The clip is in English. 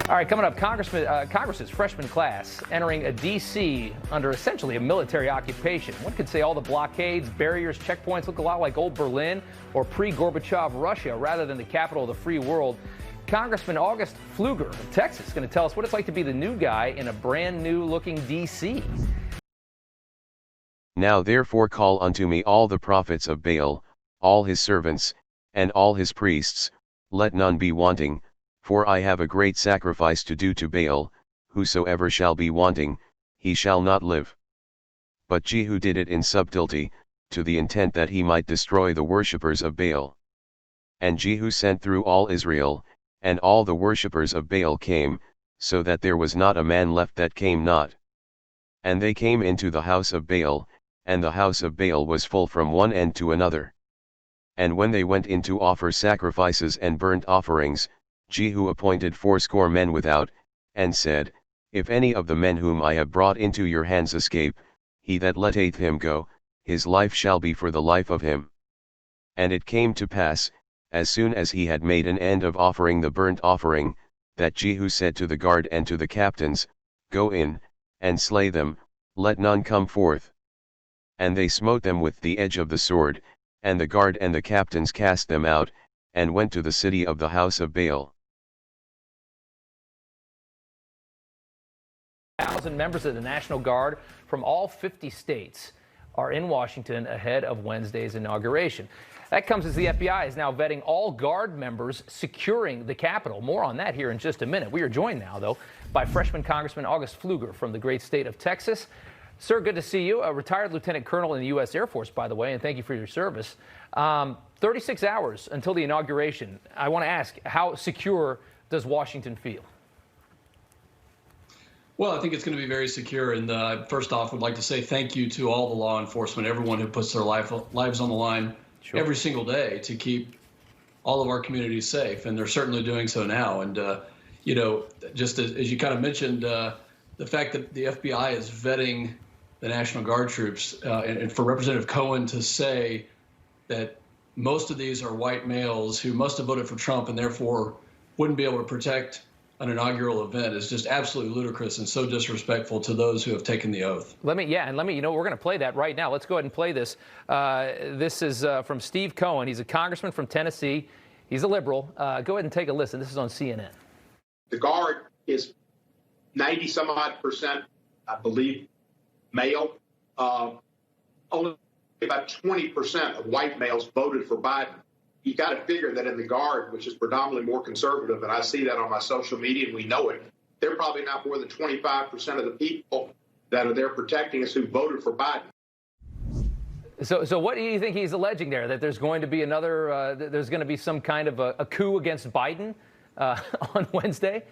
All right, coming up, Congress's freshman class entering a D.C. under essentially a military occupation. One could say all the blockades, barriers, checkpoints look a lot like old Berlin or pre-Gorbachev Russia rather than the capital of the free world. Congressman August Pfluger of Texas is going to tell us what it's like to be the new guy in a brand new looking D.C. Now therefore call unto me all the prophets of Baal, all his servants, and all his priests, let none be wanting, for I have a great sacrifice to do to Baal. Whosoever shall be wanting, he shall not live. But Jehu did it in subtlety, to the intent that he might destroy the worshippers of Baal. And Jehu sent through all Israel, and all the worshippers of Baal came, so that there was not a man left that came not. And they came into the house of Baal, and the house of Baal was full from one end to another. And when they went in to offer sacrifices and burnt offerings, Jehu appointed 80 men without, and said, If any of the men whom I have brought into your hands escape, he that letteth him go, his life shall be for the life of him. And it came to pass, as soon as he had made an end of offering the burnt offering, that Jehu said to the guard and to the captains, Go in, and slay them, let none come forth. And they smote them with the edge of the sword, and the guard and the captains cast them out, and went to the city of the house of Baal. 1,000 members of the National Guard from all 50 states are in Washington ahead of Wednesday's inauguration. That comes as the FBI is now vetting all Guard members securing the Capitol. More on that here in just a minute. We are joined now, though, by freshman Congressman August Pfluger from the great state of Texas. Sir, good to see you. A retired lieutenant colonel in the U.S. Air Force, by the way, and thank you for your service. 36 hours until the inauguration. I want to ask, how secure does Washington feel? Well, I think it's going to be very secure. And first off, would like to say thank you to all the law enforcement, everyone who puts their lives on the line every single day to keep all of our communities safe. And they're certainly doing so now. And, just as you kind of mentioned, the fact that the FBI is vetting the National Guard troops and for Representative Cohen to say that most of these are white males who must have voted for Trump and therefore wouldn't be able to protect an inaugural event is just absolutely ludicrous and so disrespectful to those who have taken the oath. We're going to play that right now. Let's go ahead and play this. This is from Steve Cohen. He's a congressman from Tennessee. He's a liberal. Go ahead and take a listen. This is on CNN. The Guard is 90 some odd percent, I believe, male. Only about 20% of white males voted for Biden. You got to figure that in the Guard, which is predominantly more conservative, and I see that on my social media and we know it, they're probably not more than 25% of the people that are there protecting us who voted for Biden. So what do you think he's alleging there? That there's going to be there's going to be some kind of a coup against Biden on Wednesday?